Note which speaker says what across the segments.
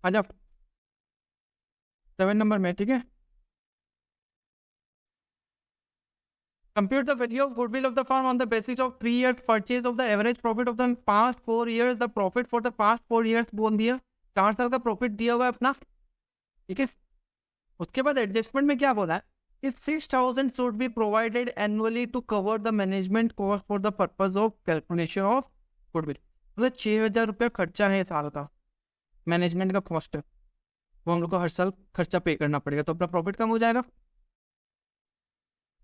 Speaker 1: अच्छा 7 नंबर में, ठीक है। Compute the value of goodwill of the firm on the basis of 3 years purchase of the average profit of the past 4 years. The profit for the past 4 years बोल दिया, 4 साल का profit दिया हुआ है अपना, ठीक है। उसके बाद एडजस्टमेंट में क्या बोला है कि 6,000 should be provided annually to cover the management cost for the purpose of calculation of goodwill. मतलब 6,000 रुपया खर्चा है साल का, मैनेजमेंट का कॉस्ट है, वो हम लोग को हर साल खर्चा पे करना पड़ेगा, तो अपना प्रॉफिट कम हो जाएगा।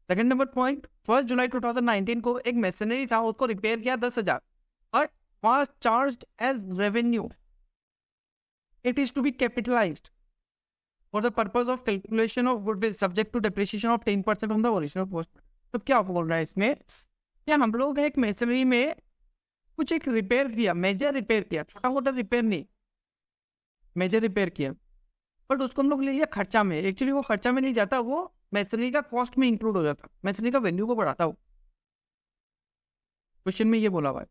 Speaker 1: सेकंड नंबर पॉइंट, 1 जुलाई 2019 को एक मशीनरी था, उसको रिपेयर किया 10,000 और was charged as revenue. It is to be capitalised for the purpose of calculation of goodwill subject to depreciation of 10% on the original cost. तो क्या बोल रहा है इसमें, क्या हम लोग एक मशीनरी में कुछ एक रिपेयर किया, मेजर रिपेयर किया, छोटा मोटा रिपेयर नहीं, मेजर रिपेयर किया, बट उसको हम लोग ले लिया खर्चा में। एक्चुअली वो खर्चा में नहीं जाता, वो मशीनरी का कॉस्ट में इंक्लूड हो जाता, मशीनरी का वैल्यू को बढ़ाता हो, क्वेश्चन में ये बोला हुआ है।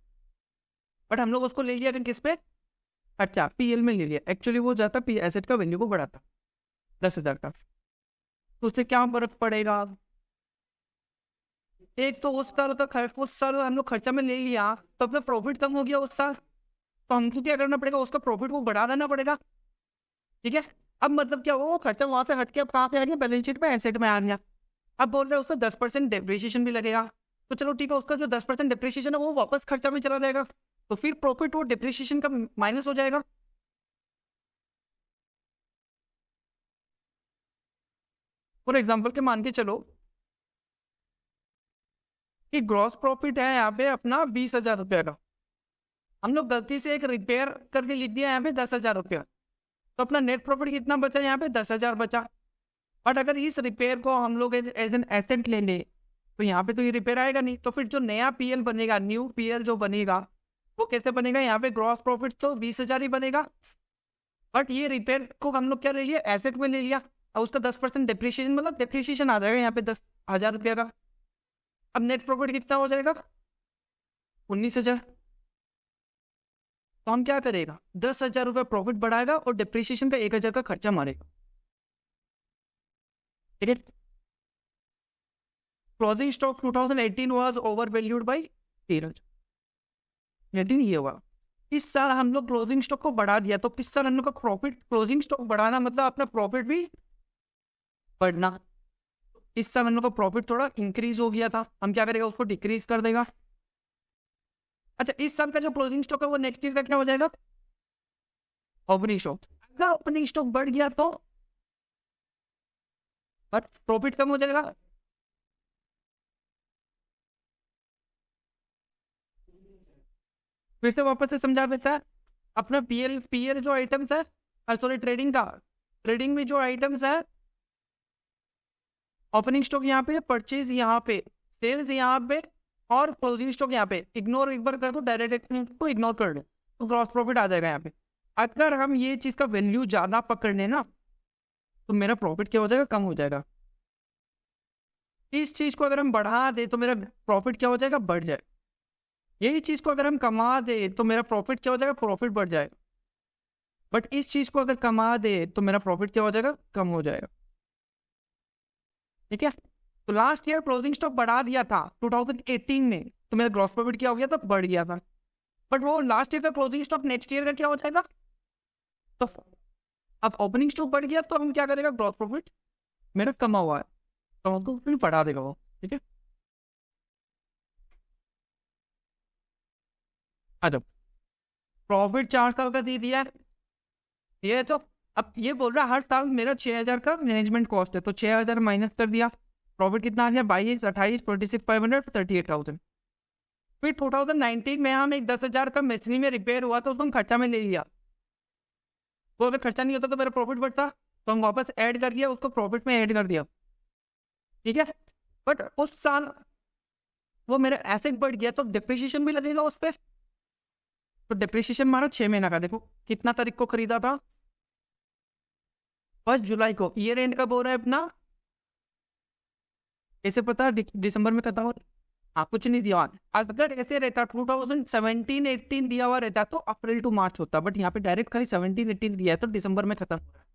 Speaker 1: बट हम लोग उसको ले लिया किस पे, खर्चा, पीएल में ले लिया। एक्चुअली वो जाता एसेट का वैल्यू को बढ़ाता 10,000 का। तो उससे क्या फर्क पड़ेगा, एक तो उस साल का उस साल हम लोग खर्चा में ले लिया तो अपना प्रॉफिट कम हो गया उस साल, तो हमको क्या करना पड़ेगा, उसका प्रॉफिट को बढ़ा देना पड़ेगा, ठीक है। अब मतलब क्या, वो खर्चा वहां से हट के अब कहाँ पे आ गया, बैलेंस शीट में एसेट में आ गया। अब बोल रहे हैं उसमें 10% डेप्रिसिएशन भी लगेगा, तो चलो ठीक है, उसका जो 10% डेप्रिसिएशन है वो वापस खर्चा में चला जाएगा, तो फिर प्रॉफिट वो डेप्रिसिएशन का माइनस हो जाएगा। फॉर एग्जाम्पल के मान के चलो कि ग्रॉस प्रॉफिट है यहाँ पे अपना 20,000 रुपया का, हम लोग गलती से एक रिपेयर करके लिख दिया यहाँ पे 10,000 रुपया, तो अपना नेट प्रॉफिट कितना बचा यहाँ पे, 10,000 बचा। बट अगर इस रिपेयर को हम लोग एज एन एसेट ले ले तो यहाँ पे तो ये रिपेयर आएगा नहीं, तो फिर जो नया पीएल बनेगा, न्यू पीएल जो बनेगा वो कैसे बनेगा, यहाँ पे ग्रॉस प्रॉफिट तो 20,000 ही बनेगा, बट ये रिपेयर को हम लोग क्या ले लिया, एसेट में ले लिया, और उसका 10% डेप्रिसिएशन, मतलब डेप्रिसिएशन आ जाएगा यहाँ पे 10,000 रुपया का। अब नेट प्रॉफिट कितना हो जाएगा, 19,000। तो हम क्या करेगा, 10,000 रुपये प्रॉफिट बढ़ाएगा और डेप्रिसिएशन का 1,000 का खर्चा मारेगा, ठीक है। Closing stock 2018 was over valued by 13,000। ये हुआ, इस साल हम लोग क्लोजिंग स्टॉक को बढ़ा दिया, तो किस साल हम लोग का प्रॉफिट, क्लोजिंग स्टॉक बढ़ाना मतलब अपना प्रॉफिट भी बढ़ना। इस साल हम लोग का प्रॉफिट थोड़ा इंक्रीज हो गया था, हम क्या करेगा, उसको डिक्रीज कर देगा। अच्छा, इस साल का जो क्लोजिंग स्टॉक है वो नेक्स्ट ईयर का क्या हो जाएगा, ओपनिंग स्टॉक। अगर ओपनिंग स्टॉक बढ़ गया तो बट प्रॉफिट कम हो जाएगा। फिर से वापस से समझा देता है, अपना पीएल पीएल जो आइटम्स है, सॉरी ट्रेडिंग का, ट्रेडिंग में जो आइटम्स है, ओपनिंग स्टॉक यहाँ पे, परचेज यहाँ पे, सेल्स यहाँ पे और क्लोजिंग स्टॉक यहाँ पे, इग्नोर एक बार कर दो, डायरेक्ट को इग्नोर कर दो, तो ग्रॉस प्रॉफिट आ जाएगा यहाँ पे। अगर हम ये चीज का वैल्यू ज्यादा पकड़ लें ना तो मेरा प्रॉफिट क्या हो जाएगा, कम हो जाएगा। इस चीज को अगर हम बढ़ा दे तो मेरा प्रॉफिट क्या हो जाएगा, बढ़ जाए। यही चीज को अगर हम कमा दे तो मेरा प्रॉफिट क्या हो जाएगा, प्रॉफिट बढ़ जाएगा। बट इस चीज को अगर कमा दे तो मेरा प्रॉफिट क्या हो जाएगा, कम हो जाएगा, ठीक है। तो लास्ट ईयर क्लोजिंग स्टॉक बढ़ा दिया था 2018 में, तो मेरा ग्रॉस प्रॉफिट क्या हो गया था, बढ़ गया था। बट वो लास्ट ईयर का क्लोजिंग स्टॉक नेक्स्ट ईयर का क्या हो जाएगा, तो अब ओपनिंग स्टॉक बढ़ गया तो हम क्या करेगा, ग्रॉस प्रॉफिट मेरा कमा हुआ है तो हमको फिर बढ़ा देगा वो, ठीक है। अच्छा, प्रॉफिट 4 साल का दे दिया है, ये तो अब ये बोल रहा है हर साल मेरा 6,000 का मैनेजमेंट कॉस्ट है, तो 6,000 माइनस कर दिया, प्रॉफिट कितना आ गया, 22, 28, 26,500, 38,000। फिर 2019 में हम एक 10,000 का मशीनरी में रिपेयर हुआ तो उसको हम खर्चा में ले लिया, वो अगर खर्चा नहीं होता तो मेरा प्रॉफिट बढ़ता, तो हम वापस ऐड कर दिया, उसको प्रॉफिट में ऐड कर दिया, ठीक है। बट उस साल वो मेरा एसेट बढ़ गया तो डिप्रिसिएशन भी लगेगा उस पर, तो डिप्रिसिएशन मारो 6 महीना का, देखो कितना तारीख को खरीदा था, 1 जुलाई को। ईयर एंड कब हो रहा है अपना, कैसे पता, दिसंबर में खत्म हो, हाँ कुछ नहीं दिया हुआ। अगर ऐसे रहता 2017-18 दिया हुआ रहता तो अप्रैल टू मार्च होता, बट यहाँ पे डायरेक्ट खाली 17-18 दिया है तो दिसंबर में खत्म हो रहा है।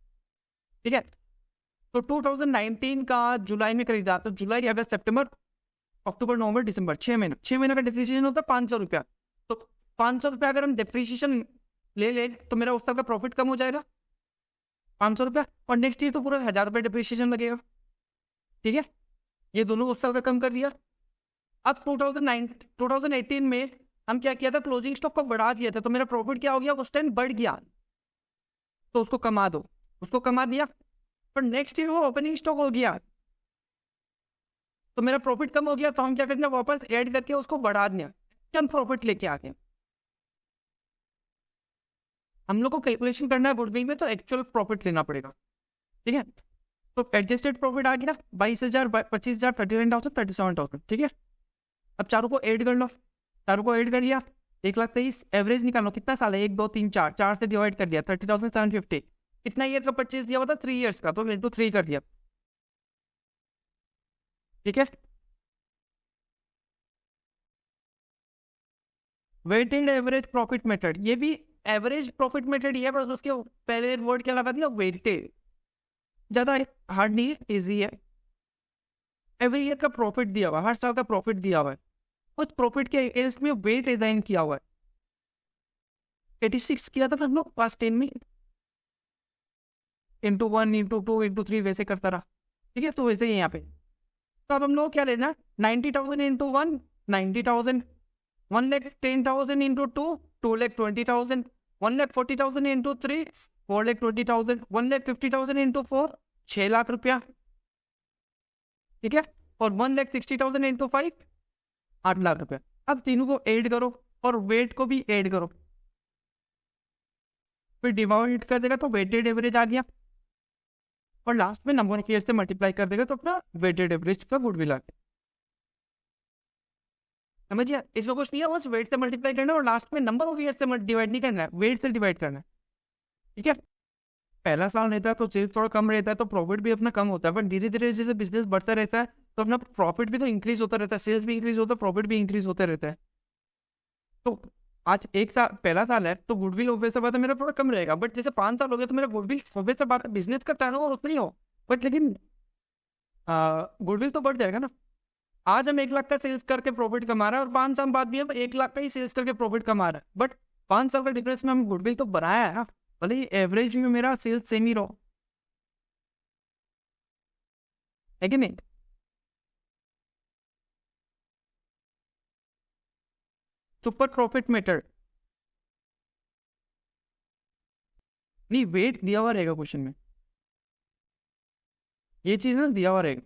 Speaker 1: ठीक है, तो 2019 का जुलाई में खरीदा तो जुलाई अगस्त सितंबर अक्टूबर नवंबर दिसंबर 6 महीने, 6 महीने का डिप्रिसिएशन होता है 500 रुपया। तो 500 रुपया अगर हम डिप्रिसिएशन ले तो मेरा उस साल का प्रॉफिट कम हो जाएगा 500 रुपया, और नेक्स्ट ईयर तो पूरा 1000 रुपया डिप्रिसिएशन लगेगा। ठीक है, ये दोनों उस साल का कम कर दिया। अब 2018 में हम क्या किया था, क्लोजिंग स्टॉक को बढ़ा दिया था, तो मेरा प्रॉफिट क्या हो गया, उस टाइम बढ़ गया, तो उसको कमा दो, उसको कमा दिया। पर नेक्स्ट ईयर वो ओपनिंग स्टॉक हो गया तो मेरा प्रॉफिट कम हो गया, तो हम क्या करते हैं, वापस ऐड करके उसको बढ़ा दिया, कम प्रॉफिट लेके आ गए। हम लोग को कैलकुलेशन करना है गुडविल में, तो एक्चुअल प्रॉफिट लेना पड़ेगा। ठीक है, तो एडजस्टेड प्रॉफिट आ गया 22,000, 25,000, 39,000, 37,000। ठीक है, अब चारों को ऐड कर लो, चारों को ऐड कर लिया 1,23,000। एवरेज निकालो कितना साल है, 1 2 3 4, 4 से डिवाइड कर दिया 30,750। कितना ईयर का परचेज दिया हुआ था, 3 ईयर्स का, तो इंटू 3 कर दिया। ठीक है, वेटेड एवरेज प्रॉफिट मेथड, ये भी एवरेज प्रॉफिट मेथड ही है, बस उसके पहले वर्ड क्या लगा दिया, वेटेड। ज्यादा हार्ड नहीं है, इजी है। एवरी ईयर का प्रॉफिट दिया हुआ है, हर साल का प्रॉफिट दिया हुआ है, उस प्रॉफिट के अगेंस्ट में वेट डिजाइन किया हुआ है। 86 किया था हम लोग क्लास 10 में, इंटू 1 इंटू 2 इंटू 3 वैसे करता रहा। ठीक है, तो वैसे ही यहाँ पे, तो अब हम लोग क्या लेना, 90,000 into 1 90,000, 1,10,000 into 2 2,20,000, 1,40,000 into 3 4,20,000, 1,50,000 into 4 6 lakh रुपया। ठीक है, और 1,60,000 इंटू 5 8 लाख रुपया। अब तीनों को ऐड करो और वेट को भी ऐड करो, फिर डिवाइड कर देगा तो वेटेड एवरेज आ गया, और लास्ट में नंबर ऑफ ईयर से मल्टीप्लाई कर देगा तो अपना वेटेड एवरेज का गुडविल आ गया। समझिए, इसमें कुछ नहीं है, बस वेट से मल्टीप्लाई करना है और लास्ट में नंबर ऑफ ईयर से डिवाइड नहीं करना है, वेट से डिवाइड करना है। ठीक है, पहला साल रहता है तो सेल्स थोड़ा कम रहता है तो प्रॉफिट भी अपना कम होता है, पर धीरे धीरे जैसे बिजनेस बढ़ता रहता है तो अपना प्रॉफिट भी तो इंक्रीज होता रहता है, सेल्स भी इंक्रीज होता है, प्रॉफिट भी इंक्रीज होता रहता है। तो आज 1 साल पहला साल है तो गुडविल ऑब्वियस बात है मेरा थोड़ा कम रहेगा, बट जैसे 5 साल हो गया तो मेरा गुडविल ऑब्वियस बात है, बिजनेस का टर्नओवर उतना ही हो, बट लेकिन गुडविल तो बढ़ जाएगा ना। आज हम 1 लाख का सेल्स करके प्रॉफिट कमा रहे हैं और 5 साल बाद भी हम 1 लाख का ही सेल्स करके प्रॉफिट कमा रहे हैं, बट 5 साल का डिफरेंस में हम गुडविल तो बनाया है ना, भले ही एवरेज में मेरा सेल्स सेम ही रहो, है कि नहीं। सुपर प्रॉफिट मेथड नहीं, वेट दिया हुआ रहेगा क्वेश्चन में, ये चीज ना दिया हुआ रहेगा।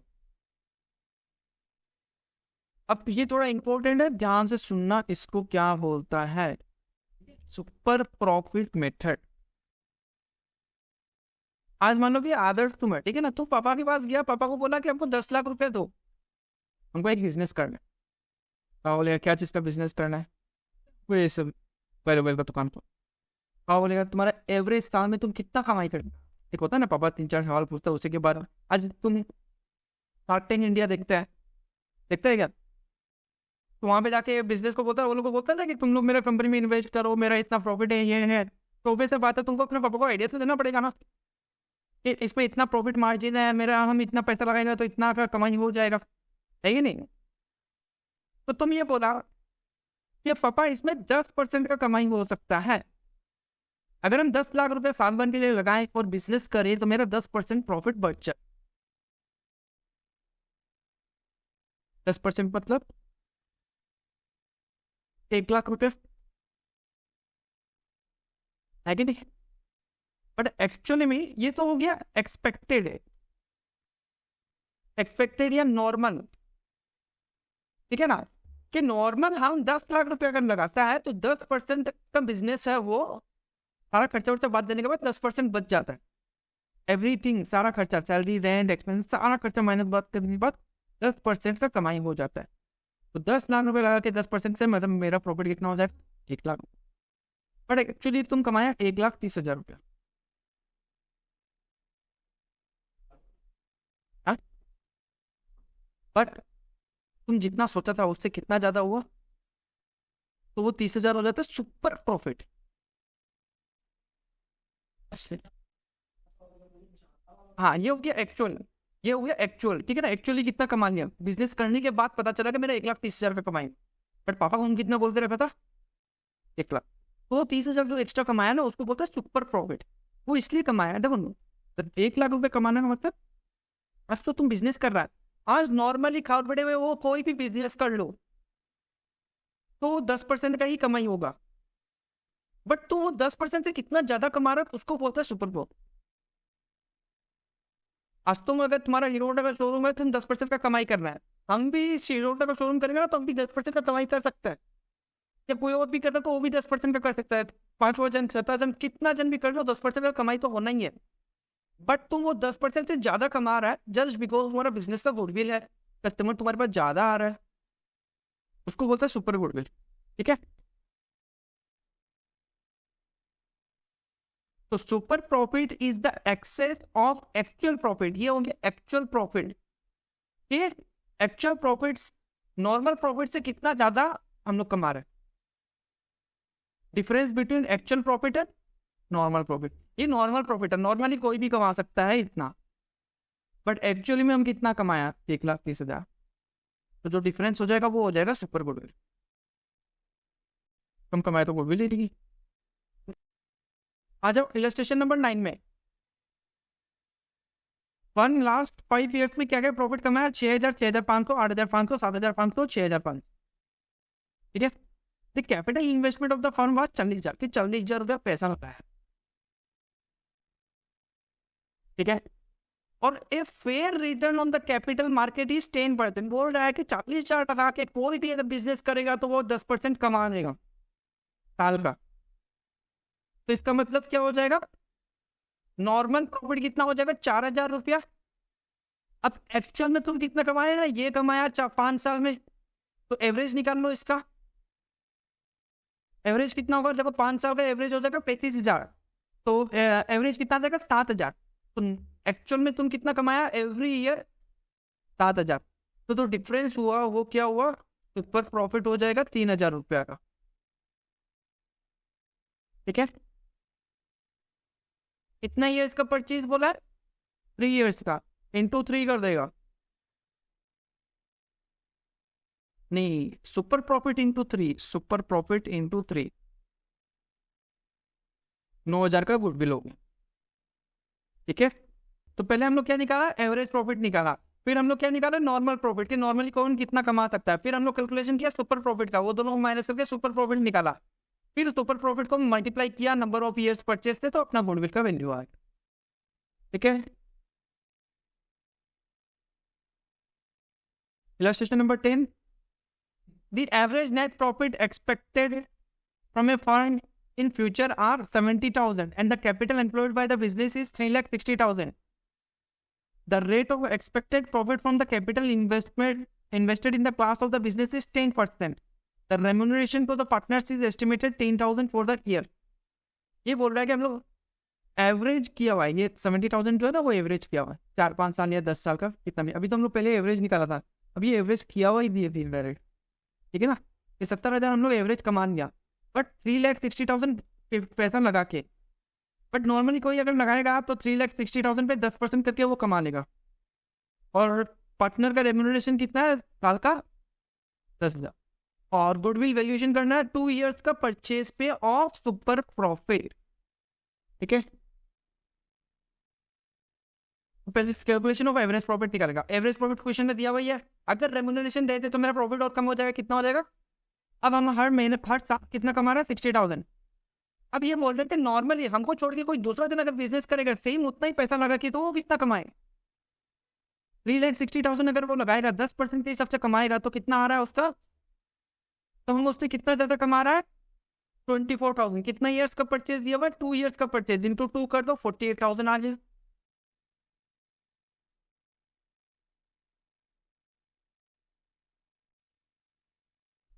Speaker 1: अब ये थोड़ा इंपॉर्टेंट है, ध्यान से सुनना, इसको क्या बोलता है, सुपर प्रॉफिट मेथड। आज मान लो कि आदर्श तुम है, ठीक है ना, तो पापा के पास गया, पापा को बोला कि हमको 10 लाख रुपए दो, हमको एक बिजनेस करना है। पापा बोलेगा क्या चीज का बिजनेस करना है, वो ये सब वेरिएबल का दुकान को। पापा बोलेगा तुम्हारा एवरेज साल में तुम कितना कमाई करते, एक होता है ना पापा 3 4 सवाल पूछता है उसी के बारे में। आज तुम शार्क टैंक इंडिया देखते हैं, देखते है क्या, तो वहां पे जाके बिजनेस को बोलता है, वो लोग को बोलता है ना कि तुम लोग मेरा कंपनी में इन्वेस्ट करो, मेरा इतना प्रॉफिट है, ये है, तो वैसे बात है, तुमको अपने पापा को आइडिया तो देना पड़ेगा ना कि इसमें इतना प्रॉफिट मार्जिन है मेरा, हम इतना पैसा लगाएंगे तो इतना का कमाई हो जाएगा, है कि नहीं। तो तुम ये बोला कि पापा इसमें 10% का कमाई हो सकता है, अगर हम 10 लाख रुपए साल भर के लिए लगाएं और बिजनेस करें तो मेरा 10% प्रॉफिट बढ़ जाए। 10% मतलब 1 लाख रुपए, है कि नहीं। बट एक्चुअली में ये तो हो गया एक्सपेक्टेड है, एक्सपेक्टेड या नॉर्मल, ठीक है ना, कि नॉर्मल हम 10 लाख रुपए अगर लगाता है तो 10% का बिजनेस है वो, सारा खर्चा वर्चा बात देने के बाद 10% बच जाता है, एवरीथिंग सारा खर्चा, सैलरी रेंट एक्सपेंस सारा खर्चा माइनस बात करने के बाद 10% का कमाई हो जाता है। तो 10 लाख रुपए लगा के 10% से मतलब मेरा प्रॉफिट कितना हो जाएगा, 1 लाख। बट एक्चुअली तुम कमाया 1,30,000 रुपया, बट तुम जितना सोचा था उससे कितना ज्यादा हुआ, तो वो 30,000 हो जाता है सुपर प्रॉफिट। हाँ, ये हो गया एक्चुअल, ये हो गया एक्चुअल, ठीक है ना। एक्चुअली कितना कमा लिया, बिजनेस करने के बाद पता चला कि मेरा 1,30,000 रुपये कमाई, बट पापा को हम कितना बोलते रखा था, 1 लाख। तो 30,000 जो एक्स्ट्रा कमाया ना उसको बोलते हैं सुपर प्रॉफिट। वो इसलिए कमाया, देखो 1 लाख रुपए कमाने का मतलब, आज तो तुम बिजनेस कर रहा है, आज नॉर्मली खाओ बड़े हुए वो कोई भी बिजनेस कर लो तो 10% का ही कमाई होगा, बट तुम वो 10% से कितना ज्यादा कमा रहा है उसको बोलते हैं सुपर प्रॉफिट। आज तुम अगर तुम्हारा हीरो होंडा का शोरूम है, तुम 10% का कमाई कर रहा है, हम भी हीरो होंडा का शोरूम करेंगे ना तो हम भी 10% का कमाई कर सकते हैं, या कोई और भी कर रहा है तो वो भी 10% का कर सकता है। 5 जन 7 जन कितना जन भी कर लो 10% का कमाई तो होना ही है। बट तुम वो 10% से ज्यादा कमा रहा है जस्ट बिकॉज तुम्हारा बिजनेस का गुडविल है, कस्टमर तुम्हारे पास ज्यादा आ रहा है, उसको बोलता है सुपर गुडविल, ठीक है। तो super profit is the excess of actual profit, ये हो गया एक्चुअल प्रॉफिट। ये एक्चुअल प्रॉफिट नॉर्मल प्रॉफिट से कितना ज्यादा हम लोग कमा रहे हैं, difference between actual profit and normal profit. ये नॉर्मल प्रॉफिट है, नॉर्मली कोई भी कमा सकता है इतना, बट एक्चुअली में हम कितना कमाया 1,30,000, तो जो डिफरेंस हो जाएगा वो हो जाएगा सुपर गुडविल। कम कमाए तो गुडविल ही रहेगी। आ जाओ इलस्ट्रेशन नंबर 9 में। वन लास्ट 5 ईयर्स में क्या क्या प्रॉफिट कमाया, 6,000, 6,500, 8,500, 7,500, 6,500, ठीक है। The capital investment of the firm was 40,000, कि 40,000 रुपया पैसा लगाया, ठीक है। और a fair return on the capital market is 10%, बोल रहा है कि 40,000 लगा के कोई भी अगर बिजनेस करेगा तो वो 10% कमा लेगा साल का। तो इसका मतलब क्या हो जाएगा, नॉर्मल प्रॉफिट कितना हो जाएगा 4,000 रुपया। अब एक्चुअल में तुम कितना कमाए ना, ये कमाया 5 साल में, तो एवरेज निकाल लो इसका, एवरेज कितना होगा, देखो 5 साल का एवरेज हो जाएगा 35,000, तो एवरेज कितना देगा 7,000। तो एक्चुअल में तुम कितना कमाया एवरी ईयर 7,000, तो डिफरेंस हुआ वो क्या हुआ, सुपर प्रॉफिट हो जाएगा 3,000 रुपया का, ठीक है। कितना ईयर्स का परचेज बोला है, 3 ईयर्स का, इंटू 3 कर देगा, नहीं super profit into 3, super profit into 3, 9,000 का गुडविल हो गया, ठीक है। तो पहले हम लोग क्या निकाला, एवरेज प्रॉफिट निकाला, फिर हम लोग क्या निकाला, नॉर्मल प्रॉफिट, कि नॉर्मली कौन कितना कमा सकता है, फिर हम लोग कैलकुलेशन किया सुपर प्रॉफिट का, वो दोनों को माइनस करके सुपर प्रॉफिट निकाला, फिर सुपर प्रॉफिट को मल्टीप्लाई किया नंबर ऑफ ईयर्स परचेज थे, तो अपना गुडविल का वैल्यू आ गया, ठीक है। Illustration number 10, the average net profit expected from a firm in future are 70,000 and the capital employed by the business is 3,60,000. The rate of expected profit from the capital investment invested in the class of the business is 10%. The remuneration to the partners is estimated 10,000 for the year. ये बोल रहा है कि हम लोग average किया हुआ है, ये 70,000 जो है ना वो एवरेज किया हुआ है 4-5 साल या 10 साल का कितना भी, अभी तो हम लोग पहले एवरेज निकाला था, अभी एवरेज किया हुआ ही दिए थी डायरेक्ट, ठीक है ना। ये 70,000 हम लोग एवरेज कमा लिया, बट 3,60,000 पैसा लगा के, बट नॉर्मली कोई अगर लगाएगा तो 3,60,000 पे 10% करके वो कमा लेगा। और पार्टनर का रेम्यूनरेशन कितना है साल का 10,000, और गुडविल वैल्यूएशन करना है 2 ईयर्स का परचेज पे ऑफ सुपर प्रॉफिट, ठीक है। पहले कैलकुलेशन ऑफ एवरेज प्रॉफिट निकालेगा, एवरेज प्रॉफिट क्वेश्चन में दिया हुआ है, अगर रेम्यूनरेशन देते तो मेरा प्रॉफिट और कम हो जाएगा, कितना हो जाएगा। अब हम हर महीने हर साल कितना कमा रहा है 60,000। अब ये बोल रहे थे नॉर्मली हमको छोड़ के कोई दूसरा दिन अगर बिजनेस करेगा सेम उतना ही पैसा लगा के, तो वो कितना कमाए, 3,60,000 अगर वो लगाएगा 10% के हिसाब से कमाएगा तो कितना आ रहा है उसका, तो हम उससे कितना ज्यादा कमा रहा है 24,000। कितना ईयर्स का परचेज दिया हुआ है, 2 ईयर्स का परचेज, इंटू 2 कर दो 48,000 आ जाए।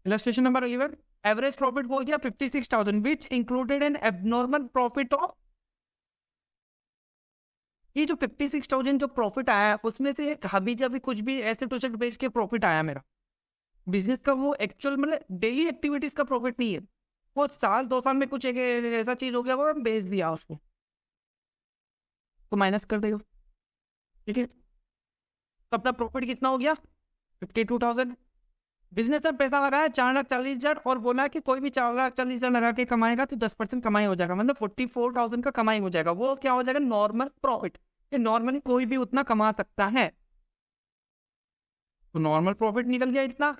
Speaker 1: इलस्ट्रेशन नंबर 11, एवरेज प्रॉफिट बोल दिया 56,000 which included N abnormal profit of, ये जो 56,000 जो प्रॉफिट आया उसमें से एक हबी जबी कुछ भी ऐसे टू बेच के प्रॉफिट आया मेरा, बिजनेस का वो एक्चुअल मतलब डेली एक्टिविटीज का प्रॉफिट नहीं है, वो साल 2 साल में कुछ एक ऐसा चीज हो गया वो बेच दिया उसको, तो माइनस कर देगा। ठीक है, तो अपना प्रॉफिट कितना हो गया 52,000। बिजनेस में पैसा लगाया 4,40,000 और बोला कि कोई भी 4,40,000 लगा के कमाएगा तो 10% कमाई हो जाएगा, मतलब 44,000 का कमाई हो जाएगा। वो क्या हो जाएगा नॉर्मल प्रॉफिट, ये नॉर्मली कोई भी उतना कमा सकता है। तो नॉर्मल प्रॉफिट निकल गया इतना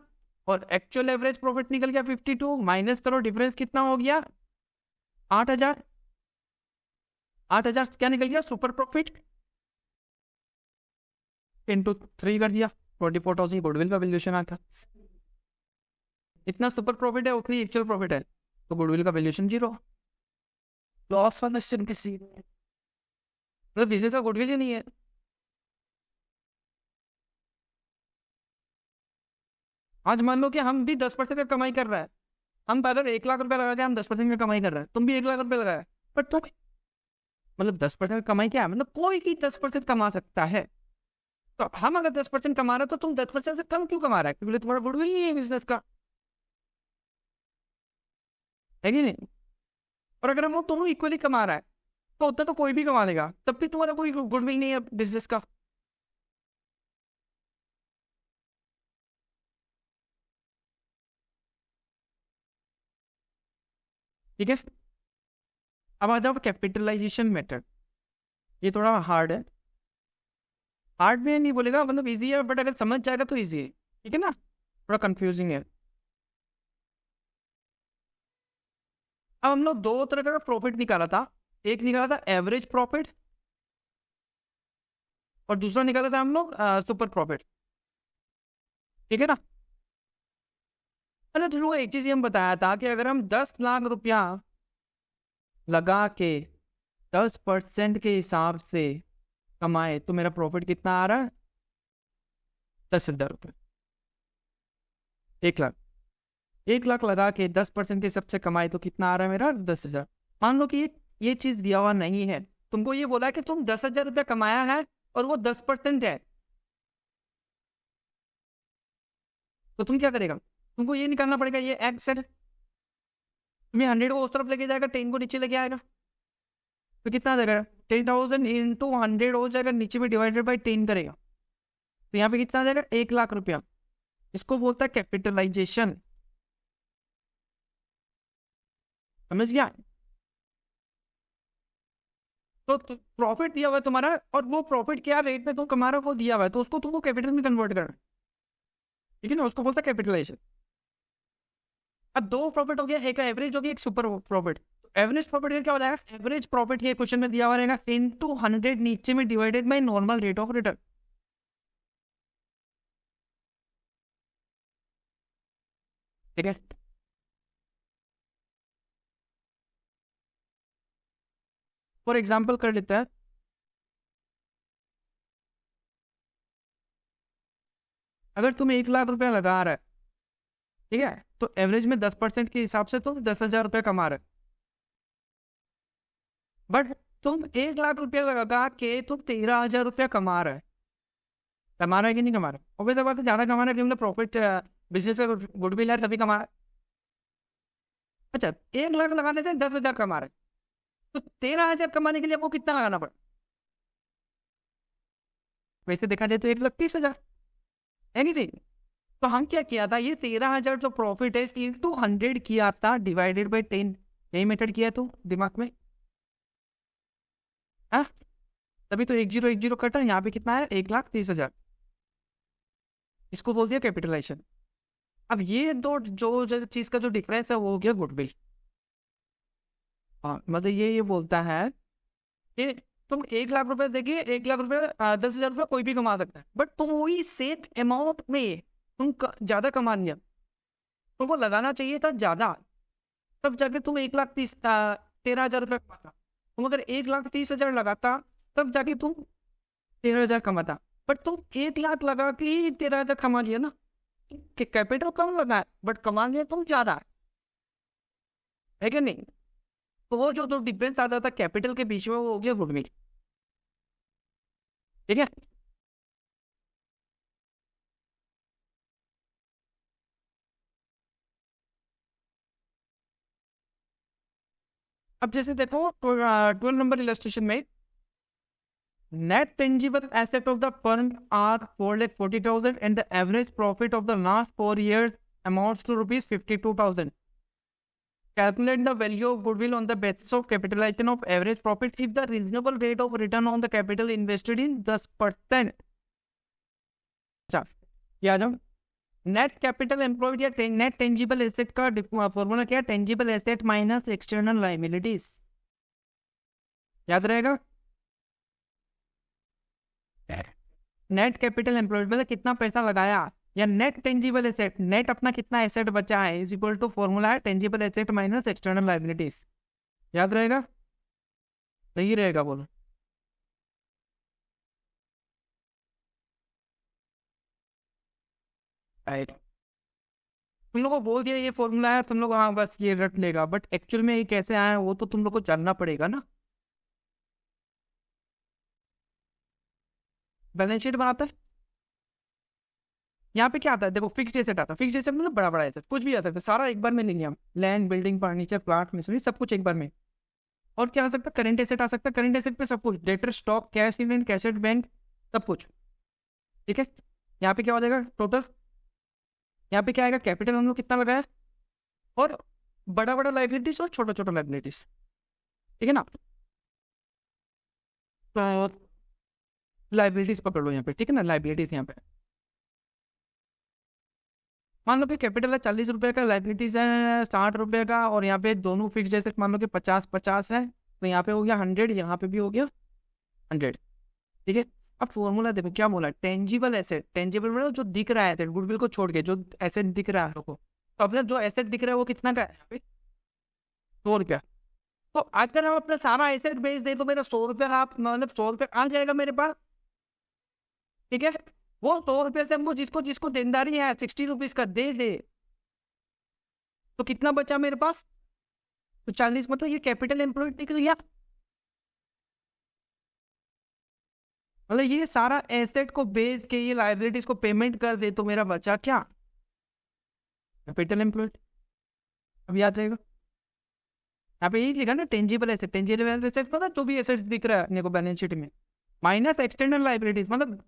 Speaker 1: और एक्चुअल एवरेज प्रॉफिट निकल गया 52, माइनस करो डिफरेंस कितना हो गया 8,000। 8,000 क्या निकल गया सुपर प्रॉफिट, इंटू 3 कर दिया 24,000 गुडविल का वैल्यूएशन आता। इतना सुपर प्रॉफिट है उतनी एक्चुअल प्रॉफिट है, तो गुडविल का वैल्यूएशन 0। लॉस ऑन मतलब बिजनेस का गुडविल ही नहीं है। आज मान लो कि हम भी 10% का कमाई कर रहा है, हम अगर 1,00,000 रुपया लगा के हम 10% का कमाई कर रहे हैं, तुम भी 1,00,000 रुपया लगाया, पर तुम मतलब 10% कमाई क्या है, मतलब कोई भी 10% कमा सकता है। तो हम अगर 10% कमा रहे हैं तो तुम 10% से कम क्यों कमा रहा है, क्योंकि तुम्हारा गुडविल ही है बिजनेस का, है कि नहीं। और अगर हम वो दोनों इक्वली कमा रहा है तो उतना तो कोई भी कमा लेगा, तब भी तुम्हारा कोई गुडविल नहीं है बिजनेस का। ठीक है, अब आ जाओ कैपिटलाइजेशन मेथड। ये थोड़ा हार्ड है, हार्ड में नहीं बोलेगा, मतलब इजी है, बट अगर समझ जाएगा तो इजी है। ठीक है ना, थोड़ा कंफ्यूजिंग है। अब हम लोग दो तरह का प्रॉफिट निकाला था, एक निकाला था एवरेज प्रॉफिट और दूसरा निकाला था हम लोग सुपर प्रॉफिट। ठीक है ना, अच्छा तुम लोग एक चीज ये हम बताया था कि अगर हम 10,00,000 रुपया लगा के 10% के हिसाब से कमाए तो मेरा प्रॉफिट कितना आ रहा है 10,000 रुपये। 1,00,000, 1,00,000 लगा के 10% के हिसाब से कमाए तो कितना आ रहा है मेरा 10,000। मान लो कि ये चीज दिया हुआ नहीं है, तुमको ये बोला कि तुम 10,000 रुपया कमाया है और वो 10% है, तो तुम क्या करेगा, तुमको ये निकालना पड़ेगा ये एक्स है, तुम्हें 100 को उस तरफ लेके जाएगा 10 को नीचे लेके आएगा, तो कितना आ जाएगा 10,000 इंटू 100 हो जाएगा, नीचे में डिवाइडेड बाई 10 करेगा, तो यहाँ पे कितना आ जाएगा 1,00,000 रुपया। इसको बोलता है कैपिटलाइजेशन, समझ गया। तो प्रॉफिट दिया हुआ है तुम्हारा और वो प्रॉफिट क्या रेट में तुम कमा रहे हो वो दिया हुआ है, तो उसको तुमको कैपिटल में कन्वर्ट करना है। ठीक है ना, उसको बोलता है कैपिटलाइजेशन। अब दो प्रॉफिट हो गया, एक एवरेज हो गया एक सुपर प्रॉफिट। एवरेज प्रॉफिट क्या हो जाएगा, एवरेज प्रॉफिट ये क्वेश्चन में दिया हुआ रहेगा इनटू 100 नीचे में divided by normal rate of return. ठीक है, फॉर एग्जाम्पल कर लेते हैं, अगर तुम 1,00,000 रुपया लगा रहा है, ठीक है, तो एवरेज में 10% के हिसाब से तुम 10,000 रुपया कमा रहे, बट तुम 1,00,000 रुपया लगा के तुम 13,000 रुपया कमा रहे, कमा रहा है कि नहीं कमा रहा, ऑब्वियस बात है ज्यादा कमा रहा है, मतलब प्रॉफिट बिजनेस का गुडविल है तभी कमा रहा है। अच्छा 1,00,000 लगाने से 10,000 कमा रहे, तो 13,000 कमाने के लिए आपको कितना लगाना पड़ा, वैसे देखा जाए तो 1,30,000 है नहीं। तो हम क्या किया था, ये 13,000 जो प्रॉफिट है इंटू 100 किया था डिवाइडेड बाई 10, यही मेथड किया तो दिमाग में, हाँ तभी तो 1,010 कटा, यहाँ पे कितना है 1,30,000, इसको बोल दिया कैपिटलाइजेशन। अब ये दो जो चीज का जो डिफरेंस है वो हो गया गुडविल। हाँ मतलब ये बोलता है कि तुम 1,00,000 रुपए देखिए, 1,00,000 रुपए 10,000 रुपये कोई भी कमा सकता है, बट तुम वही सेम अमाउंट में तुम ज्यादा कमा लिया, तुमको लगाना चाहिए था ज्यादा, तब जाके तुम 1,13,000 रुपये कमाता। तुम अगर 1,30,000 लगाता तब जाके तुम 13,000 कमाता, बट तुम 1,00,000 लगा के ही 13,000 कमा लिया ना, कि कैपिटल कम लगा है बट कमा लिया तुम ज्यादा, है कि नहीं। तो वो जो डिफरेंस आता था कैपिटल के बीच में वो हो गया गुडविल। ठीक है, अब जैसे देखो 12 नंबर इलस्ट्रेशन में net tangible asset of the firm are 4,40,000 and the average profit of the last 4 years amounts to rupees 52,000. Calculate the value of goodwill on the basis of capitalization of average profit if the reasonable rate of return on the capital invested in 10%. अच्छा, ये आ जाओ। Net capital employed या net tangible asset का formula क्या है? Tangible asset minus external liabilities, याद रहेगा। Net capital employed मतलब कितना पैसा लगाया, या नेट टेंजिबल एसेट, नेट अपना कितना एसेट बचा है, इज इक्वल टू फॉर्मूला है tangible asset minus external liabilities. याद रहेगा? सही रहेगा, बोलो। तुम लोग को बोल दिया ये फॉर्मूला है, तुम लोग हाँ बस ये रट लेगा, बट एक्चुअल में ये कैसे आया वो तो तुम लोग को जानना पड़ेगा ना। बैलेंस शीट बनाता है, यहाँ पे क्या आता है देखो, फिक्स्ड एसेट आता है। फिक्स्ड एसेट मतलब बड़ा बड़ा एसेट, कुछ भी आ सकता है, सारा एक बार में लेंगे हम, land, building, furniture, plant, machinery, सब कुछ एक बार में। और क्या आ सकता है? करेंट एसेट आ सकता है। करेंट एसेट पे सब कुछ, debtor, stock, cash event, cash at bank, सब कुछ। ठीक है, यहाँ पे क्या हो जाएगा टोटल, यहाँ पे क्या आएगा कैपिटल हम लोग कितना लगाया, और बड़ा बड़ा लाइबिलिटीज और छोटा छोटा लाइबिलिटीज। ठीक है ना, तो लाइबिलिटीज पकड़ लो यहाँ पे। ठीक है ना, लाइबिलिटीज यहाँ पे मान लो कि कैपिटल है 40 रुपये का, लाइबिलिटीज है 60 रुपये का, और यहाँ पे दोनों फिक्स एसेट मान लो कि 50-50 है, तो यहाँ पे हो गया 100, यहाँ पे भी हो गया 100। ठीक है, अब फॉर्मूला देखो क्या बोला, टेंजिबल एसेट। टेंजिबल मतलब जो दिख रहा है एसेट, गुडविल को छोड़ के जो एसेट दिख रहा है लोगों को, तो अपना जो एसेट दिख रहा है वो कितना का है यहाँ पे? 100 रुपया। तो अगर हम अपना सारा एसेट बेच दे तो मेरा 100 रुपया आप मतलब 100 रुपया आ जाएगा मेरे पास। ठीक है, वो 100 रुपये से हमको जिसको जिसको देनदारी है 60 रुपीज का दे दे, तो कितना बचा मेरे पास? तो 40, मतलब ये कैपिटल एम्प्लॉयड दिख रही है, मतलब ये सारा एसेट को बेच के ये लाइबिलिटीज को पेमेंट कर दे तो मेरा बचा क्या? Capital employed. अब याद रहेगा, यहाँ पे यही लिखा ना टेंजिबल एसेट। टेंजिबल एसेट मतलब जो भी एसेट दिख रहा है अपने को बैलेंस शीट में, माइनस एक्सटर्नल लाइबिलिटीज मतलब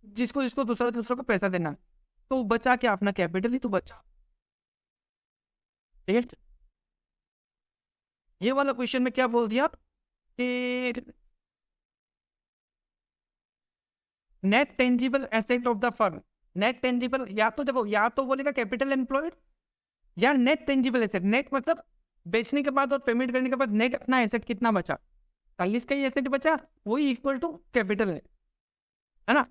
Speaker 1: जिसको जिसको दूसरा दूसरा को पैसा देना, तो बचा क्या? अपना कैपिटल ही तो बचा। ठीक है, ये वाला क्वेश्चन में क्या बोल दिया कि net tangible asset of the firm, net tangible या तो देखो, या तो बोलेगा कैपिटल एम्प्लॉयड या नेट टेंजिबल एसेट। नेट मतलब बेचने के बाद और पेमेंट करने के बाद नेट अपना एसेट कितना बचा, 40 का ही एसेट बचा, वही इक्वल टू कैपिटल है ना।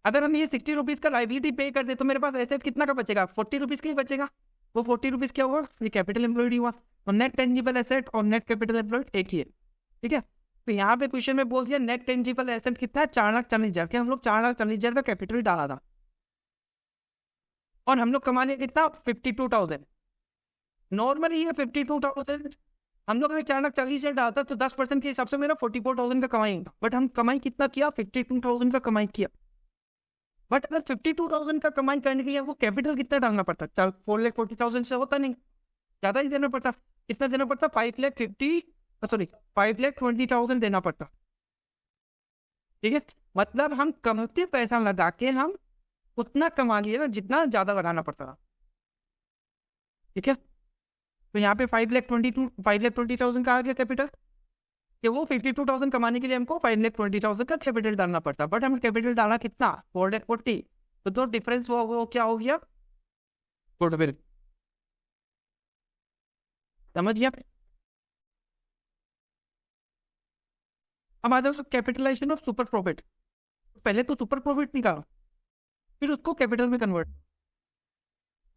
Speaker 1: अगर हम ये 60 रुपीज का लाइबिलिटी पे कर दे तो मेरे पास एसेट कितना का बचेगा? 40 रुपीज का ही बचेगा। वो 40 रुपीज क्या हुआ? ये कैपिटल एम्प्लॉयड ही हुआ। और नेट टेंजिबल एसेट और नेट कैपिटल एम्प्लॉयड एक ही है। ठीक है, तो यहाँ पे क्वेश्चन में बोल दिया नेट टेंजिबल एसेट कितना है? 4,40,000 के, हम लोग 4,40,000 का कैपिटल डाला था, और हम लोग कमा लिया कितना? 52,000। नॉर्मली ये 52,000 हम लोग अगर 4,40,000 डालता तो 10% के हिसाब से मेरा 44,000 का कमाई होता, बट हम कमाई कितना किया? 52,000 का कमाई किया। बट अगर 52,000 का कमाई करने के लिए वो कैपिटल कितना डालना पड़ता? 4,40,000 से होता नहीं, ज्यादा ही देना पड़ता। कितना देना पड़ता? 5,20,000 देना पड़ता। ठीक है, मतलब हम कमते पैसा लगा के हम उतना कमा लिए ना जितना ज्यादा लगाना पड़ता था। ठीक है, तो यहाँ पे 5,20,000 का आ गया कैपिटल, कि वो 52,000 कमाने के लिए हमको 5,20,000 का कैपिटल डालना पड़ता, बट हम कैपिटल डाला कितना? 4,40,000। तो जो डिफरेंस हुआ वो क्या हो गया? गुडविल। समझ गया? अब आ जाओ कैपिटलाइजेशन ऑफ सुपर प्रॉफिट। पहले तो सुपर प्रॉफिट निकालो, फिर उसको कैपिटल में कन्वर्ट।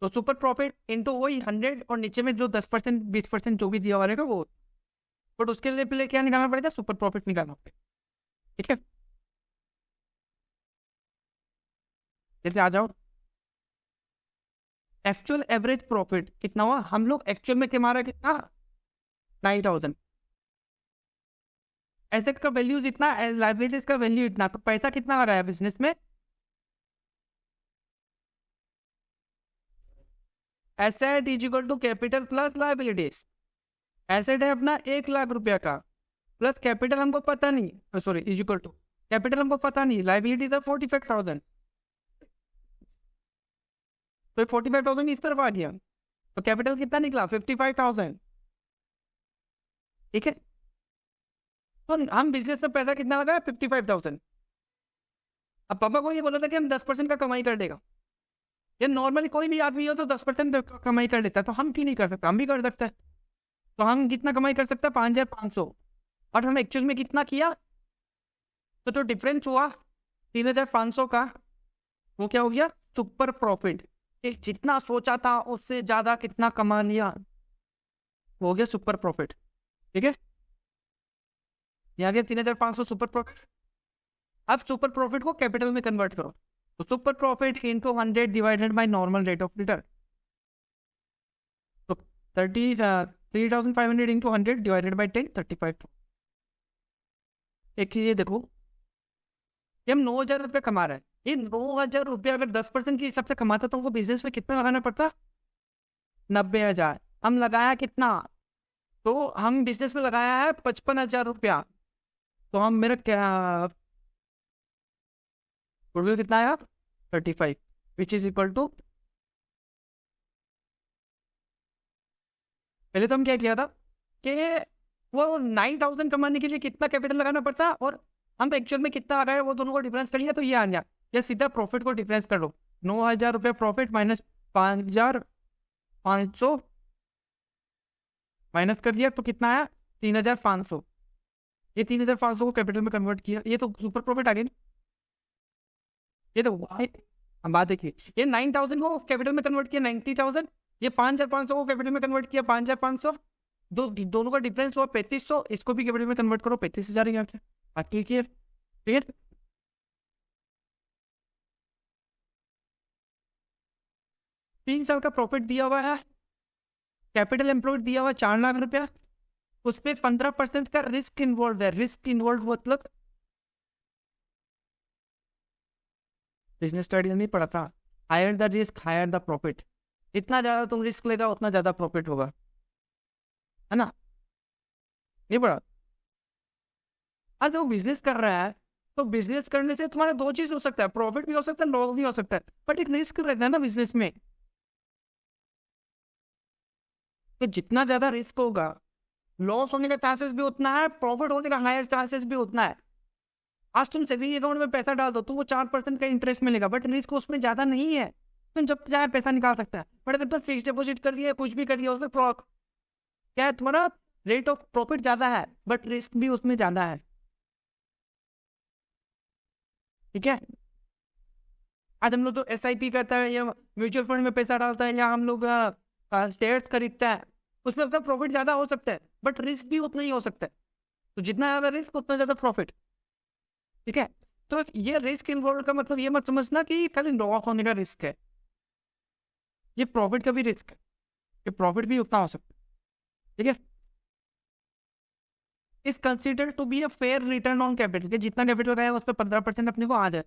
Speaker 1: तो सुपर प्रॉफिट इनटू वही 100 और नीचे में जो 10% 20% जो भी दिया हुआ रहेगा वो, बट उसके लिए पहले क्या निकालना पड़ेगा? सुपर प्रॉफिट निकालना पड़ेगा। ठीक है, जैसे आ जाओ एक्चुअल एवरेज प्रॉफिट कितना हुआ, हम लोग एक्चुअल में कमा रहे कितना? 9,000। एसेट का वैल्यू इतना, लाइबिलिटीज का वैल्यू इतना, तो पैसा कितना लगाया बिजनेस में? Asset is equal to capital plus liabilities. Asset है अपना 1 लाख रुपया का, प्लस कैपिटल हमको पता नहीं, sorry is equal to capital हमको पता नहीं, लाइबिलिटीज है 45,000, तो 45,000 इस तरफ आ गया, तो कैपिटल कितना निकला 55,000। ठीक है, तो हम बिजनेस में पैसा कितना लगाया 55,000। अब पापा को ये बोला था कि हम 10% का कमाई कर देगा, ये नॉर्मली कोई भी आदमी हो तो 10% कमाई कर लेता है, तो हम क्यों नहीं कर सकते, हम भी कर सकते हैं। तो हम कितना कमाई कर सकते हैं 5,500, और हम एक्चुअल में कितना किया, तो जो डिफरेंस हुआ 3,500 का, वो क्या हो गया सुपर प्रॉफिट। जितना सोचा था उससे ज्यादा कितना कमा लिया, वो हो गया सुपर प्रॉफिट। ठीक है, यहाँ गया 3,500 सुपर प्रॉफिट। अब सुपर प्रॉफिट को कैपिटल में कन्वर्ट करो, तो super profit into 100 divided by normal rate of return, तो 3,500 इंटू 100 डिवाइडेड बाय 10, 35। एक चीज ये देखो, ये हम 9,000 रुपये कमा रहे हैं, ये 9,000 रुपये अगर 10% के हिसाब से कमाता तो हमको बिजनेस में कितना लगाना पड़ता, 90,000। हम लगाया कितना, तो हम बिजनेस में लगाया है 55,000 रुपया, तो हम मेरा क्या गुडविल कितना आया 35, विच इज इक्वल टू, पहले तो हम क्या किया था कि वो 9,000 कमाने के लिए कितना कैपिटल लगाना पड़ता, और हम एक्चुअल में कितना आ रहा है वो दोनों को डिफरेंस कर लिया, तो ये आ गया। या सीधा प्रॉफिट को डिफरेंस कर लो, 9,000 रुपये प्रॉफिट माइनस 5,500 माइनस कर दिया, तो कितना आया 3,500। ये 3,500 को कैपिटल में कन्वर्ट किया, ये तो सुपर प्रॉफिट आ गया। ये तो हम बात देखिए, ये 9,000 को कैपिटल में कन्वर्ट किया 90,000, ये 5,500 को कैपिटल में कन्वर्ट किया 5,500, दोनों का डिफरेंस हुआ 3,500, इसको भी कैपिटल में कन्वर्ट करो 35,000 यहाँ पे। ठीक है, ठीक है। 3 साल का प्रॉफिट दिया हुआ है, कैपिटल एम्प्लॉयड दिया हुआ 4 लाख रुपया, उस पर 15% का रिस्क इन्वॉल्व है। रिस्क इन्वॉल्व मतलब बिजनेस स्टडी नहीं पढ़ा था, higher the risk higher the profit, जितना ज्यादा तुम रिस्क लेगा उतना ज्यादा प्रॉफिट होगा, है ना, नहीं पढ़ा। आज वो बिजनेस कर रहा है, तो बिजनेस करने से तुम्हारा दो चीज हो सकता है, प्रॉफिट भी हो सकता है, लॉस भी हो सकता है, बट एक रिस्क रहता है ना बिजनेस में, कि जितना ज्यादा रिस्क होगा लॉस होने का चांसेस भी उतना है, प्रॉफिट होने का हायर चांसेस भी उतना है। आज तुम सेविंग अकाउंट में पैसा डाल दो, तुमको 4% का इंटरेस्ट मिलेगा, बट रिस्क उसमें ज्यादा नहीं है, तुम जब चाहे पैसा निकाल सकता है। बट अगर तुम फिक्स डिपॉजिट कर दिया, कुछ भी कर दिया, उसमें क्या है, तुम्हारा रेट ऑफ प्रॉफिट ज्यादा है, बट रिस्क भी उसमें ज्यादा है। ठीक है, आज हम लोग तो SIP करता है, या म्यूचुअल फंड में पैसा डालता है, या हम लोग शेयर्स खरीदता है, उसमें अपना प्रॉफिट ज्यादा हो सकता है, बट रिस्क भी उतना ही हो सकता है। तो जितना ज्यादा रिस्क उतना ज्यादा प्रॉफिट। ठीक है, तो ये रिस्क इन्वॉल्व का मतलब ये मत समझना कि खाली लॉस होने का रिस्क है, ये प्रॉफिट का भी रिस्क है, ये प्रॉफिट भी उतना हो सकता है। ठीक है, is consider to be a fair return on capital, कि जितना कैपिटल रहेगा उस पर 15% अपने को आ जाए।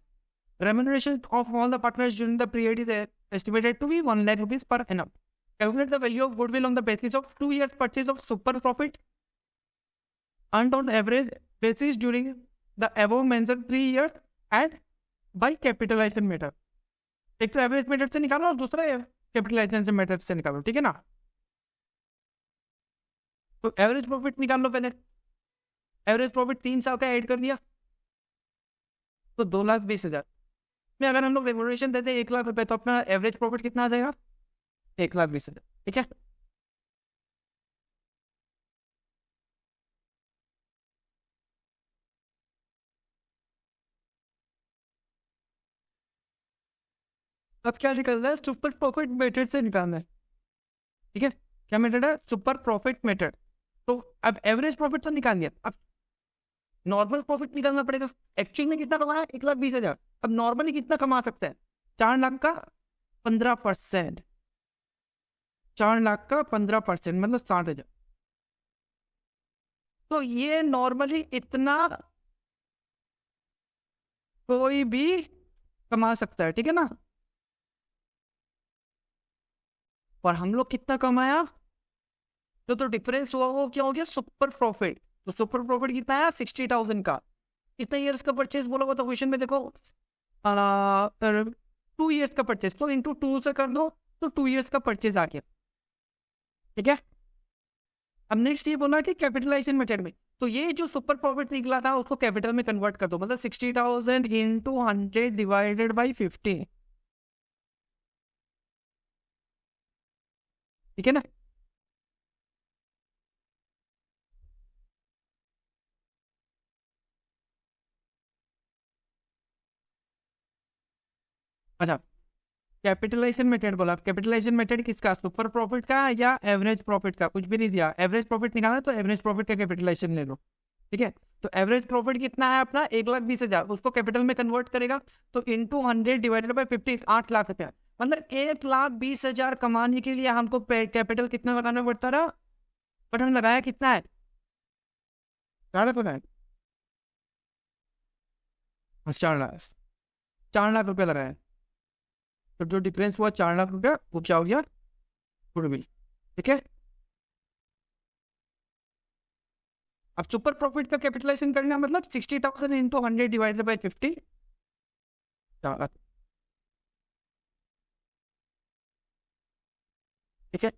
Speaker 1: Remuneration of all the partners during the period is estimated to be 1 lakh rupees per annum. Calculate the value of goodwill on the basis of 2 years purchase of super profit earned on average basis during the above mentioned 3 years and by capitalization method। एक तो average method से निकालो और दूसरा capitalisation method से निकालो, ठीक है ना। तो एवरेज प्रॉफिट निकाल लो पहले, एवरेज प्रॉफिट 3 साल का ऐड कर दिया, तो 2,20,000 में अगर हम लोग रेम्यूनरेशन देते 1 लाख रुपए, तो अपना एवरेज प्रॉफिट कितना आ जाएगा 1,20,000। ठीक है, अब क्या निकलना है, सुपर प्रॉफिट मेथड से निकालना है। ठीक है, क्या मेथड है, सुपर प्रॉफिट मेथड। तो अब एवरेज प्रॉफिट तो निकाल दिया, अब नॉर्मल प्रॉफिट निकालना पड़ेगा। एक्चुअल में कितना कमाया 1,20,000, अब नॉर्मली कितना कमा सकते हैं 4 लाख का 15%, 4 लाख का 15% मतलब 60,000। तो ये नॉर्मली इतना कोई भी कमा सकता है, ठीक है ना। और हम लोग कितना कमाया, तो डिफरेंस हुआ वो क्या हो गया, सुपर प्रॉफिट। तो सुपर प्रॉफिट कितना है, 60,000 का। कितने ईयर्स का परचेज बोला हुआ था क्वेश्चन में, देखो 2 ईयर्स का परचेज, तो इंटू 2 से कर दो, तो 2 ईयर्स का परचेज आ गया। ठीक है, अब नेक्स्ट ये बोला कि कैपिटलाइजेशन मेथड में, तो ये जो सुपर प्रॉफिट निकला था उसको कैपिटल में कन्वर्ट कर दो, मतलब 60,000 इंटू 100 डिवाइडेड बाई 50। ठीक है ना। अच्छा, कैपिटलाइजेशन मेथड बोला, कैपिटलाइजेशन मेथड किसका, सुपर प्रॉफिट का या एवरेज प्रॉफिट का, कुछ भी नहीं दिया, एवरेज प्रॉफिट निकालना तो एवरेज प्रॉफिट का कैपिटलाइजेशन ले लो। ठीक है, तो एवरेज प्रॉफिट कितना है अपना, 1,20,000, उसको कैपिटल में कन्वर्ट करेगा तो इंटू 100 डिवाइडेड बाई 50, 8 लाख रुपया। मतलब 1,20,000 कमाने के लिए हमको कैपिटल कितना लगाना पड़ता रहा, बटन लगाया कितना है, 4 लाख लगाया, 4 लाख, 4 लाख रुपया लगाया। तो जो डिफरेंस हुआ 4 लाख रुपया, वो क्या हो गया, गुडविल। ठीक है, अब सुपर प्रॉफिट का कैपिटलाइजेशन करना मतलब 60,000 इंटू 100 डिवाइडेड बाई 50, 4 लाख। ठीक है,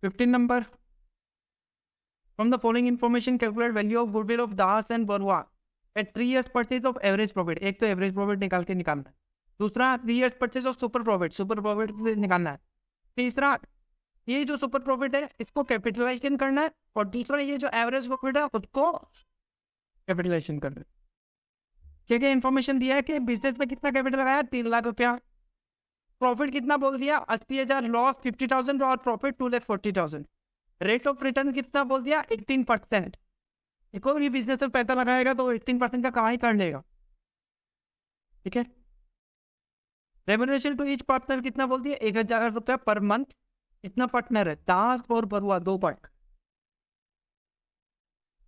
Speaker 1: 15 number, from the following information calculate value of goodwill of Das and Barua at 3 years purchase of average profit। एक तो एवरेज प्रॉफिट निकाल के निकालना है, दूसरा 3 years purchase of super profit, super profit से निकालना है, तीसरा ये जो सुपर प्रॉफिट है इसको कैपिटलाइजेशन करना है, और दूसरा ये जो एवरेज प्रॉफिट है उसको कैपिटलाइजेशन करना है। क्या क्या इन्फॉर्मेशन दिया है कि बिजनेस में कितना कैपिटल लगाया, 3 लाख रुपया, प्रॉफिट कितना बोल दिया, 80,000, लॉस 50,000 और प्रॉफिट 2,40,000। रेट ऑफ रिटर्न कितना बोल दिया, 18%। कोई भी बिजनेस में पैसा लगाएगा तो 18% का कमाई कर लेगा। ठीक है, रेम्यूनरेशन टू ईच पार्टनर कितना बोल दिया, 1,000 रुपया पर मंथ। कितना पार्टनर है, दास और Barua, 2 part.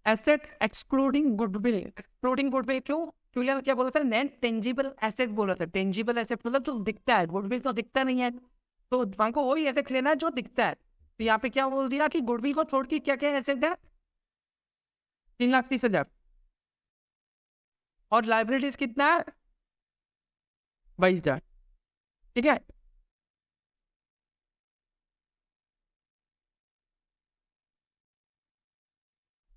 Speaker 1: Asset excluding goodwill, excluding goodwill क्यों, क्योंकि क्या बोला था, नेट टेंजिबल एसेट बोला था, टेंजिबल एसेट मतलब जो दिखता है, गुडविल तो दिखता नहीं है, तो हमको वही एसेट लेना है जो दिखता है। तो यहाँ पे क्या बोल दिया कि गुडविल को छोड़ के क्या क्या एसेट है, 3,30,000, और लाइबिलिटीज कितना है, 22,000। ठीक है,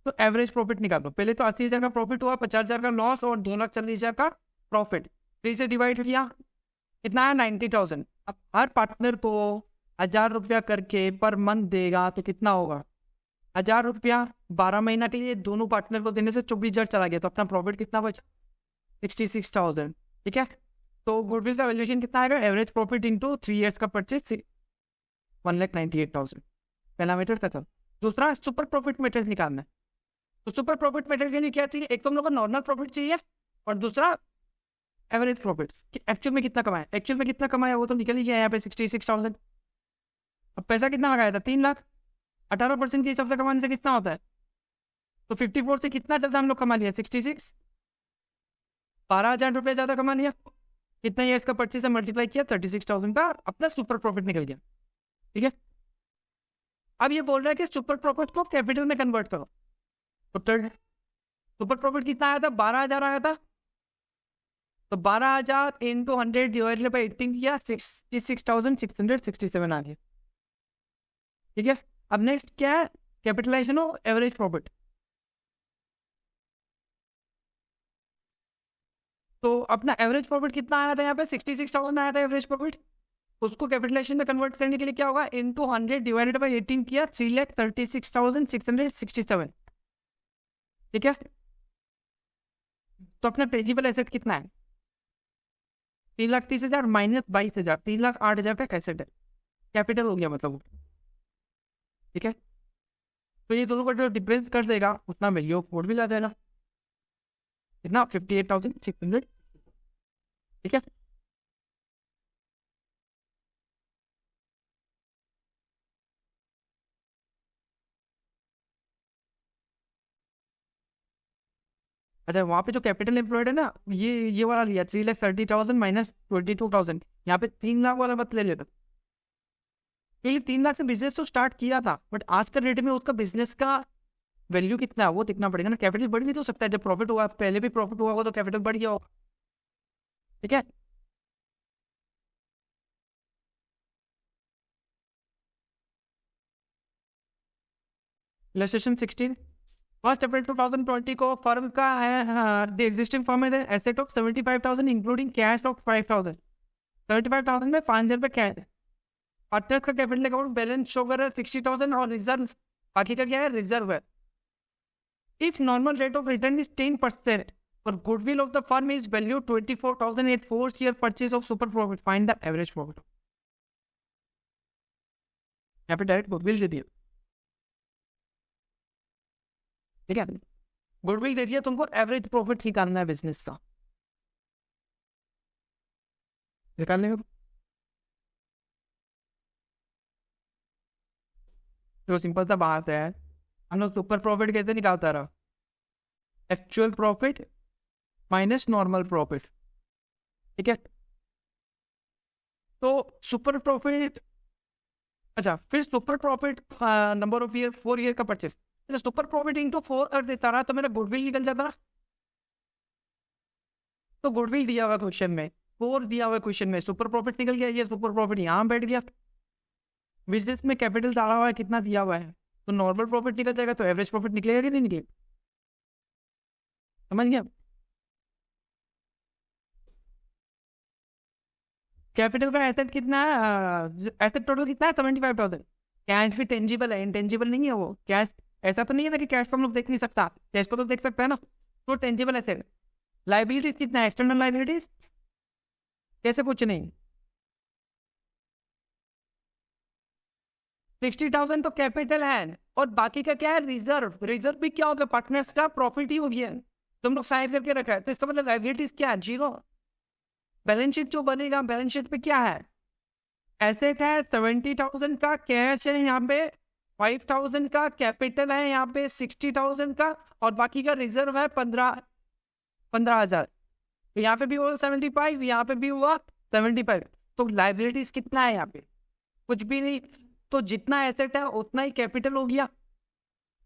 Speaker 1: तो एवरेज प्रॉफिट निकालो, पहले तो 80,000 का प्रॉफिट हुआ, 50,000 का लॉस और 2,40,000 का प्रॉफिट, 3 से डिवाइड किया, कितना है, 90,000। अब हर पार्टनर को 1,000 रुपया करके पर मंथ देगा तो कितना होगा, 1,000 रुपया 12 महीना के लिए दोनों पार्टनर को देने से 24,000 चला गया, तो अपना प्रॉफिट कितना बचा, 66,000। ठीक है, तो गुडविल का वैल्यूएशन कितना आएगा, एवरेज प्रॉफिट इंटू 3 ईयर्स का परचेज, 1,98,000। पहला मेथड था। दूसरा सुपर प्रॉफिट मेथड निकालना है, तो सुपर प्रॉफिट मेथड के लिए क्या चाहिए, एक तो हम लोग को नॉर्मल प्रॉफिट चाहिए, और दूसरा एवरेज प्रॉफिट, एक्चुअल में कितना कमाया, एक्चुअल में कितना कमाया वो तो निकल ही गया यहाँ पे 66,000। अब पैसा कितना लगाया था, 3 लाख, 18% के हिसाब से कमाने से कितना होता है, तो 54 से कितना ज़्यादा हम लोग कमा लिया, 66, 12,000 रुपये ज़्यादा कमा लिया। कितना ईयर्स का परचेज से मल्टीप्लाई किया, 36,000 का अपना सुपर प्रॉफिट निकल गया। ठीक है, अब ये बोल रहा है कि सुपर प्रॉफिट को कैपिटल में कन्वर्ट करो, तो थर्ड सुपर प्रॉफिट कितना आया था, 12,000 आया था, तो 12,000 इंटू 100 डिवाइडेड बाई 18 किया, 66,667 आ गया। ठीक है, अब नेक्स्ट क्या है, कैपिटलाइजेशन हो एवरेज प्रॉफिट, तो अपना एवरेज प्रॉफिट कितना आया था यहाँ पे, 66,000 आया था एवरेज प्रॉफिट, उसको कैपिटलाइजेशन में कन्वर्ट करने के लिए क्या होगा, इंटू 100 डिवाइडेड बाई 18 किया, 3,36,667। ठीक है, तो अपना टेंजिबल एसेट कितना है, 3,30,000 माइनस 22,000, 3,08,000 का एसेट है, कैपिटल हो गया मतलब। ठीक है, तो ये दोनों का जो डिफरेंस कर देगा उतना वैल्यू ऑफ वुड भी ला देना, कितना, 58,600। ठीक है, अच्छा वहाँ पे जो कैपिटल एम्प्लॉयड है ना, ये वाला लिया 3,30,000 माइनस 22,000, यहाँ पे 3 लाख वाला मत ले लेना, क्योंकि 3 लाख से बिजनेस तो स्टार्ट किया था, बट आज का रेट में उसका बिजनेस का वैल्यू कितना है वो देखना पड़ेगा ना। कैपिटल बढ़ भी तो सकता है, जब प्रॉफिट हुआ, पहले भी प्रॉफिट हुआ होगा तो कैपिटल बढ़ गया होगा, ठीक है। इलस्ट्रेशन 16, 1 अप्रैल 2020 को फर्म का है द एग्जिस्टिंग फर्म है asset of 75,000 including cash of 5,000, 75,000 में 5,000 रुपये कैश है। पार्टनर्स का कैपिटल अकाउंट बैलेंस शो कर रहा है 60,000 और रिजर्व बाकी का क्या है, रिजर्व है। If normal rate of return is 10% और goodwill of the firm is value 24,000 at 4 year purchase of super profit, find the average profit. यहाँ पे डायरेक्ट गुडविल दे दिया, ठीक है, गुडविल दे दिया, तुमको एवरेज प्रॉफिट निकालना है बिजनेस का, निकालने का तो सिंपल सा बात है, हम लोग सुपर प्रॉफिट कैसे निकालता रहा, actual profit minus normal profit, ठीक है। तो सुपर प्रॉफिट, अच्छा फिर super profit number of year 4 year का परचेस, सुपर प्रॉफिट इंटू 4 कर देता रहा तो मेरा गुडविल निकल जाता रहा। तो गुडविल दिया हुआ क्वेश्चन में, 4 दिया हुआ क्वेश्चन में, सुपर प्रॉफिट निकल गया, ये सुपर प्रॉफिट यहाँ बैठ गया। बिजनेस में कैपिटल डाला हुआ है, कितना दिया हुआ है, तो नॉर्मल प्रॉफिट निकल जाएगा, तो एवरेज प्रॉफिट निकलेगा कि नहीं निकलेगा, समझ गया। कैपिटल का एसेट कितना है, एसेट टोटल कितना है 75,000, कैश भी टेंजिबल है, इंटेंजिबल नहीं है वो कैश, ऐसा तो नहीं है ना कि कैश को हम लोग देख नहीं सकता, कैश को तो देख सकता है ना, तो टेंजिबल एसेट। लाइबिलिटीज कितना है, एक्सटर्नल लाइबिलिटीज कैसे कुछ नहीं, 60,000 तो कैपिटल है और बाकी का क्या है, रिजर्व। रिजर्व भी क्या होगा, पार्टनर्स का प्रॉफिट ही हो गया, तुम लोग साइन करके रखा है, तो इसका मतलब लाइबिलिटीज क्या है, 0। बैलेंस शीट जो बनेगा, बैलेंस शीट पे क्या है, एसेट है 70,000 का, कैश है यहाँ पे 5,000 का, कैपिटल है यहाँ पे 60,000 का, और बाकी का रिजर्व है 15,000। तो यहाँ पे भी हुआ 75, यहाँ पे भी हुआ 75, तो लाइबिलिटीज कितना है यहाँ पे, कुछ भी नहीं, तो जितना एसेट है उतना ही कैपिटल हो गया,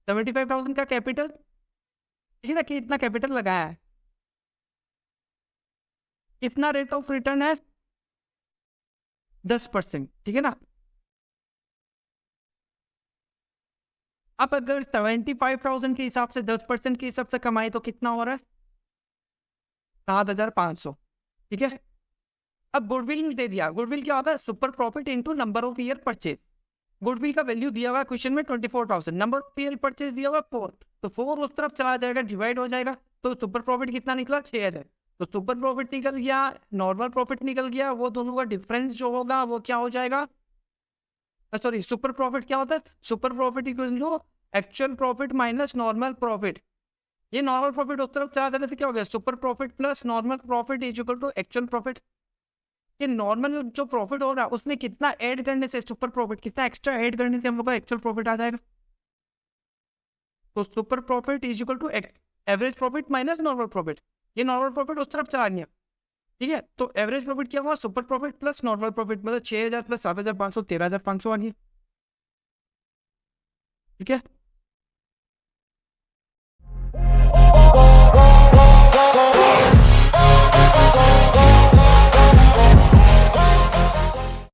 Speaker 1: 75,000 का कैपिटल, ठीक है ना, कि इतना कैपिटल लगाया है, इतना रेट ऑफ रिटर्न है 10%, ठीक है ना। अब अगर 75,000 के हिसाब से 10% के हिसाब से कमाई तो कितना हो रहा है, 7,500, ठीक है। अब गुडविल दे दिया, गुडविल क्या होता है, super profit into number of year purchase. Goodwill का वैल्यू दिया हुआ क्वेश्चन में 24,000, नंबर ऑफ ईयर परचेज दिया हुआ 4, तो 4 उस तरफ चला जाएगा, डिवाइड हो जाएगा, तो सुपर प्रॉफिट कितना निकला, 6,000। तो सुपर प्रॉफिट निकल गया, नॉर्मल प्रॉफिट निकल गया, वो दोनों का डिफरेंस जो होगा वो क्या हो जाएगा, सॉरी सुपर प्रॉफिट क्या होता है, super profit equal to actual profit minus normal profit. ये नॉर्मल प्रॉफिट उस तरफ चला जाने से क्या हो गया, super profit plus normal profit is equal to actual profit. ये नॉर्मल जो प्रॉफिट हो रहा है उसमें कितना ऐड करने से, सुपर प्रॉफिट कितना एक्स्ट्रा ऐड करने से हम लोग का एक्चुअल प्रॉफिट आ जाएगा। तो super profit is equal to average profit minus normal profit, ये नॉर्मल प्रॉफिट उस तरफ चला गया, ठीक है। तो एवरेज प्रॉफिट क्या हुआ, super profit plus normal profit, मतलब 6,000 प्लस 7,500, 13,500 आ गया, ठीक है।